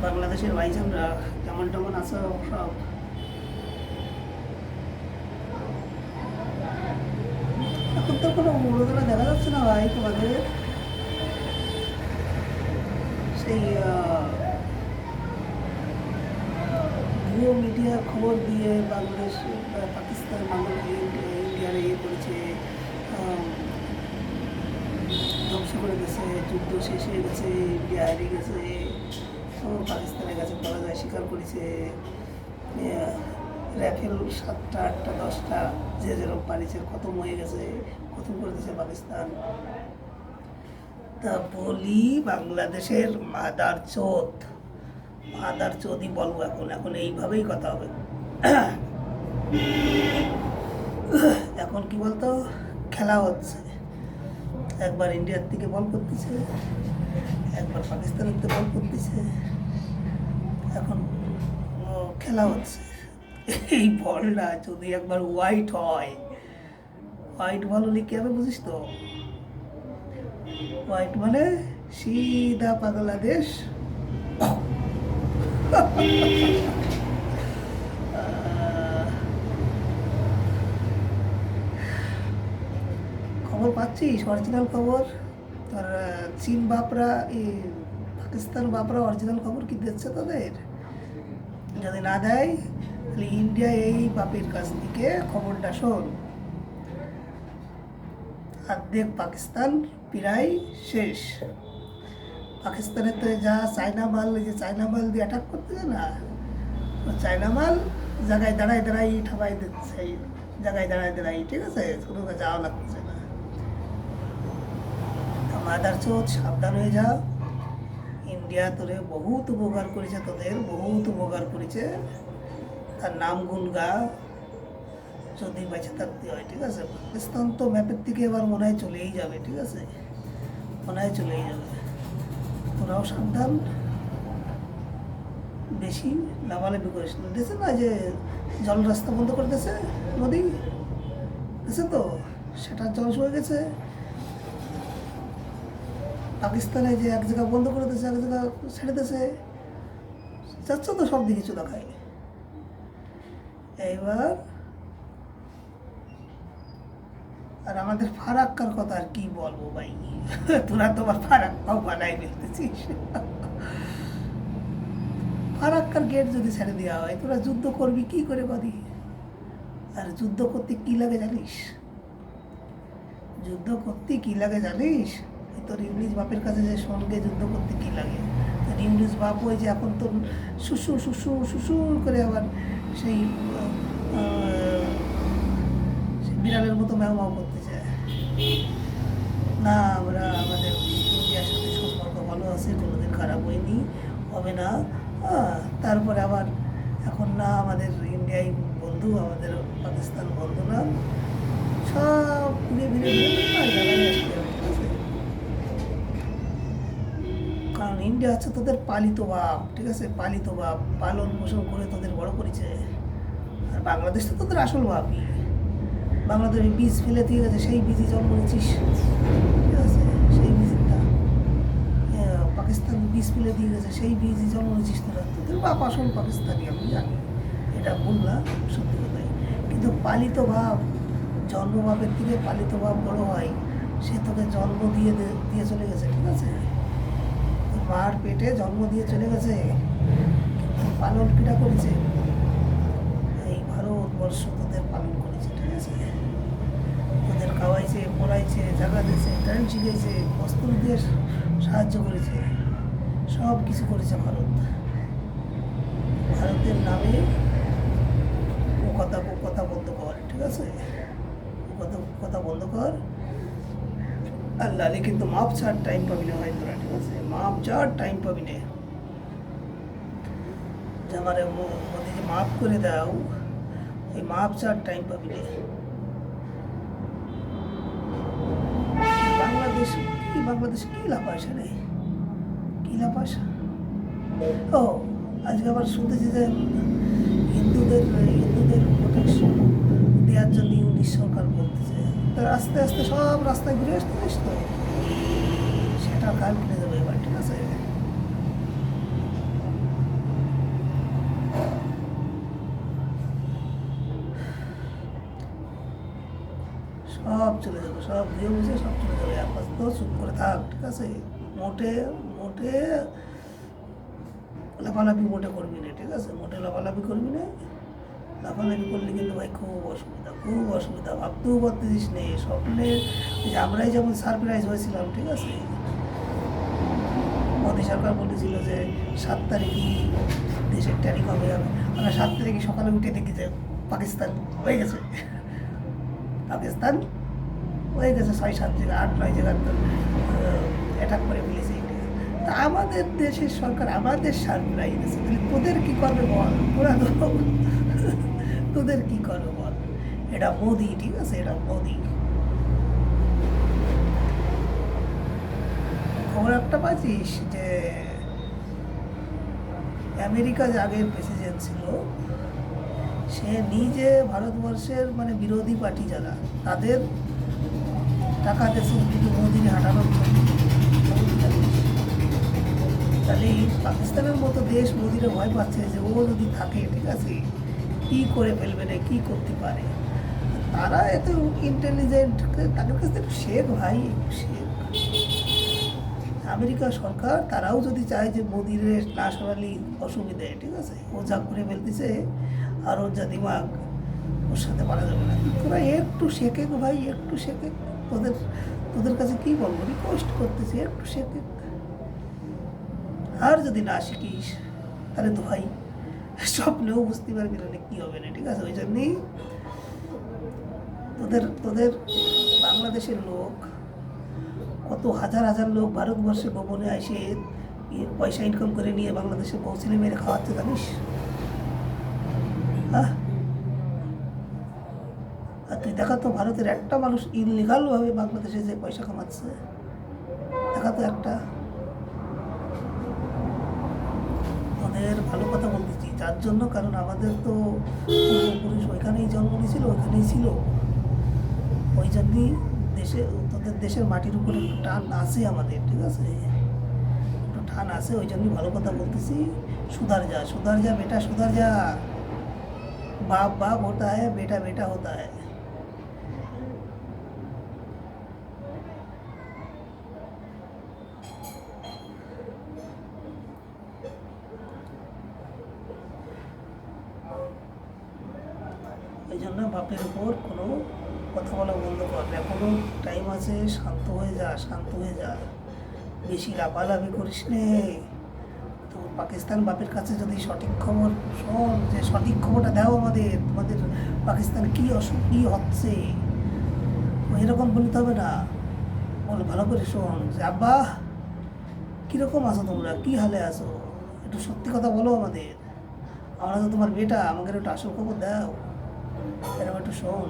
বাংলাদেশের ভাইজানরা কেমন টেমন আছে সব? এখন তো কোনো উড়োদোলা দেখা যাচ্ছে না ভাই তোমাদের। সেই ভুয়ো মিডিয়া খবর দিয়ে বাংলাদেশ পাকিস্তান ইন্ডিয়ার করেছে, ধ্বংস করে গেছে, যুদ্ধ শেষ হয়ে গেছে, ইন্ডিয়া হারিয়ে গেছে, পাকিস্তানের কাছে পরাজয় স্বীকার করেছে। রাফেল 7টা 8টা 10টা যে যেরকম পারিছে খতম হয়ে গেছে, খতম করে দিয়েছে পাকিস্তান। তা বলি বাংলাদেশের মাদার চোদই বলবো। এখন এইভাবেই কথা হবে। এখন কি বলতো, খেলা হচ্ছে, একবার ইন্ডিয়ার থেকে বল করতেছে, একবার পাকিস্তানের থেকে বল করতেছে। এখন খেলা হচ্ছে। এই বলটা যদি একবার হোয়াইট হয়, হোয়াইট বল হলে কি হবে বুঝিস তো? হোয়াইট মানে সিধা বাংলাদেশ। খবর পাচ্ছিস? অরিজিনাল খবর তোর চীন বাপরা, এই পাকিস্তান বাপরা অরিজিনাল খবর কি দিচ্ছে তাদের? যদি না দেয় তাহলে ইন্ডিয়া এই বাপের কাছ থেকে খবরটা শোন। অর্ধেক পাকিস্তান প্রায় শেষ। পাকিস্তানের তো যা চায়না মাল, যে চায়না মাল দিয়ে অ্যাটাক করতেছে না, চায়না মাল জায়গায় দাঁড়াই ঠাপাই দিচ্ছে, জায়গায় দাঁড়াই, ঠিক আছে, কোনো যাওয়া লাগতেছে না। মাদার চোদ সাবধান হয়ে যা। ইন্ডিয়া তোরে বহুত উপকার করেছে, তোদের বহুত উপকার করেছে, তার নাম গুণ গা যদি বেঁচে থাকতে হয়, ঠিক আছে। পাকিস্তান তো ম্যাপের থেকে এবার মনে হয় চলেই যাবে, ঠিক আছে, মনে হয় চলেই যাবে। তোরাও সাবধান, বেশি লাভালাভি করিস না। দেখছে না যে জল রাস্তা বন্ধ করে দিয়েছে, নদী দেখছে তো, সেটা জল হয়ে গেছে। পাকিস্তানে যে এক জায়গা বন্ধ করে দিয়েছে, এক জায়গা ছেড়ে দিয়েছে, যাচ্ছ তো সব দিকে চুদা খায়। এইবার আর আমাদের ফারাক্কার কথা আর কি বলবো ভাই, তোরা তোমার ফারাক্কাও বানাই ফেলতেছিস। ফারাক্কার গেট যদি ছেড়ে দেওয়া হয়, তোরা যুদ্ধ করবি কি করে কদি? আর যুদ্ধ করতে কি লাগে জানিস? যুদ্ধ করতে কি লাগে জানিস? তোর ইংলিশ বাপের কাছে যে সঙ্গে যুদ্ধ করতে কি লাগে? তোর ইংলিশ বাপ ওই যে এখন তোর শ্বশুর করে আবার সেই বিড়ালের মতো ম্যাও করতে চায় না। আমরা আমাদের ইন্ডিয়ার সাথে সম্পর্ক ভালো আছে, কোনোদিন খারাপ হয়নি, হবে না। তারপরে আবার এখন না আমাদের ইন্ডিয়াই বন্ধু, আমাদের পাকিস্তান বন্ধু না, সব ঘুরে ঘুরে আসতে হবে, ঠিক আছে। কারণ ইন্ডিয়া হচ্ছে তোদের পালিত বাপ, ঠিক আছে, পালিত বাপ, পালন পোষণ করে তোদের বড় করেছে। আর বাংলাদেশ তো তোদের আসল বাপই। বাংলাদেশ বীজ ফেলে দিয়ে গেছে, সেই বীজই জন্ম নিচ্ছিস, ঠিক আছে, সেই বীজটা। পাকিস্তান বীজ ফেলে দিয়ে গেছে, সেই বীজই জন্ম নিচ্ছিস তোরা। তোদের বাপ আসল পাকিস্তানি, আমি জানি, এটা বললাম সত্যি কথাই। কিন্তু পালিত ভাব, জন্মভাবের থেকে পালিত ভাব বড় হয়। সে তোকে জন্ম দিয়ে চলে গেছে, ঠিক আছে, মার পেটে জন্ম দিয়ে চলে গেছে, কিন্তু পালন কিটা করেছে এই ভারতবর্ষ, তোদের পালন করেছে, ঠিক আছে। তোদের খাওয়াইছে, পড়াইছে, জায়গা দিয়েছে, ট্রেন শিখেছে, বস্ত্র দিয়ে সাহায্য করেছে, সব কিছু করেছে ভারত। ভারতের নামে ও কথা বন্ধ কর, ঠিক আছে, কথা বন্ধ কর। আল্লাহ কিন্তু মাপ ছাড় টাইম পাবি না ভাই তোরা, ঠিক আছে, মাপ ছাড় টাইম পাবি না। যে আমার মোদি যে মাফ করে দাও, ওই মাপ ছাড় টাইম পাবি না। বাংলাদেশ কি লাফাসা রে, কি লাফাসা? ও আজকে আবার শুনতেছি যে হিন্দুদের প্রোটেকশন দেওয়ার জন্য ইংলিশ সরকার বলতেছে, তার আস্তে আস্তে সব রাস্তায় ঘুরে আসতো, সেটা কাল কিনে দেবে এবার, ঠিক আছে। চলে যাবে, সব ধুয়ে মুছে সব চলে যাবে। আপাতত চুপ করে থাক, ঠিক আছে? মোটে মোটে লাফালাফি মোটে করবি না, ঠিক আছে? মোটে লাফালাফি করবি না। লাফালাফি করলে কিন্তু ভাই খুব অসুবিধা, ভাবতেও পারতেছিস নে স্বপ্নে যে আমরাই যেমন সারপ্রাইজ হয়েছিলাম, ঠিক আছে? মোদী সরকার বলেছিল যে 7 তারিখই দেশের ট্যারিফ হবে, আমরা 7 তারিখে সকালে উঠে দেখি যে পাকিস্তান হয়ে গেছে, পাকিস্তান হয়ে গেছে 6-7 জায়গা 8-9 জায়গা অ্যাটাক করে ফেলেছে ইন্ডিয়া। তা আমাদের দেশের সরকার আমাদের সারপ্রাইজ দিয়েছে, তাহলে তোদের কী করবে বল? ওরা তো তোদের কী করবে বল? এটা মোদি, ঠিক আছে? এটা মোদি। খবর একটা পাচ্ছিস যে আমেরিকা যে আগের প্রেসিডেন্ট ছিল, সে নিজে ভারতবর্ষের মানে বিরোধী পার্টি যারা তাদের টাকা দেশে কিন্তু মোদির হাঁটানোর জন্য। তাহলে এই পাকিস্তানের মতো দেশ মোদিরে ভয় পাচ্ছে যে ও যদি থাকে, ঠিক আছে, কী করে ফেলবে না, কী করতে পারে। তারা এত ইন্টেলিজেন্ট, তাদের কাছ থেকে শেখ ভাই, শেখ। আমেরিকা সরকার তারাও যদি চায় যে মোদির না সরালি অসুবিধে, ঠিক আছে, ও যা করে ফেলতেছে আর ওর যা দিমাগ, ওর সাথে পারা যাবে না। তোরা একটু শেখে ভাই, একটু শেখে। তোদের কাছে কী বলবো, রিকোয়েস্ট করতেছি, একটু শেখে। আর যদি না শিখিস তাহলে তো ভাই স্বপ্নেও বুঝতে পারবি না কী হবে না, ঠিক আছে? ওই জন্যেই তোদের বাংলাদেশের লোক, কত হাজার হাজার লোক ভারতবর্ষে গোপনে এসে পয়সা ইনকাম করে নিয়ে বাংলাদেশে বউ ছেলে মেরে খাওয়াচ্ছে, জানিস? হ্যাঁ, আর তুই দেখা তো ভারতের একটা মানুষ ইনলিগালভাবে বাংলাদেশে যে পয়সা কামাচ্ছে, দেখা তো একটা। ওদের ভালো কথা বলতেছি যার জন্য, কারণ আমাদের তো পূর্বপুরুষ ওইখানেই জন্ম নিয়েছিল, ওইখানেই ছিল। ওই জন্যই তোদের দেশের মাটির উপরে একটু টান আছে আমাদের, ঠিক আছে? একটু টান আছে, ওই জন্যই ভালো কথা বলতেছি। सुधर जा बेटा, सुधर जा। बाप बाप होता है, बेटा बेटा होता है। এই জন্য বাপের উপর কোনো কথা বলা বন্ধ কর। এখনো টাইম আছে, শান্ত হয়ে যা, শান্ত হয়ে যা, বেশি লাফালাফি করিস নে। তো পাকিস্তান বাপের কাছে যদি সঠিক খবর শোন, যে সঠিক খবরটা দাও আমাদের, তোমাদের পাকিস্তান কী কী হচ্ছে, এরকম বলতে হবে না। বল ভালো করে শোন যে আব্বা কীরকম আছো তোমরা, কী হালে আছো, একটু সত্যি কথা বলো আমাদের। আমরা তো তোমার বেটা, আমাকে একটু আসল খবর দাও, এরকম একটু শোন।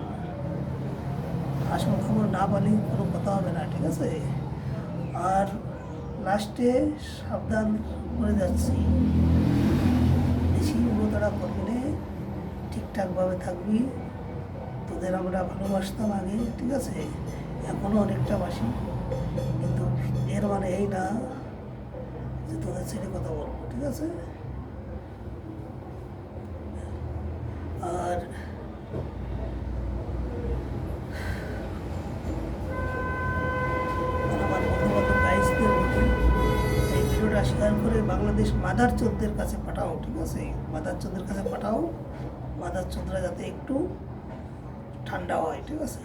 আসল খবর না বলে কোনো কথা হবে না, ঠিক আছে? আর লাস্টে সাবধান করে যাচ্ছি, বেশি উড়োতাড়া করবি না, ঠিকঠাকভাবে থাকবি। তোদের আমরা ভালোবাসতাম আগে, ঠিক আছে, এখনও অনেকটা বাসি, কিন্তু এর মানে এই না যে তোদের ছেড়ে কথা বলবো, ঠিক আছে? আর আমার বন্ধুবান্ধব গাইজদের বলি, এই ভিডিওটা শেয়ার করে বাংলাদেশ মাদার চোদ্দের কাছে পাঠাও, ঠিক আছে? মাদার চোদ্দের কাছে পাঠাও, মাদার চোদ্দরা যাতে একটু ঠান্ডা হয়, ঠিক আছে?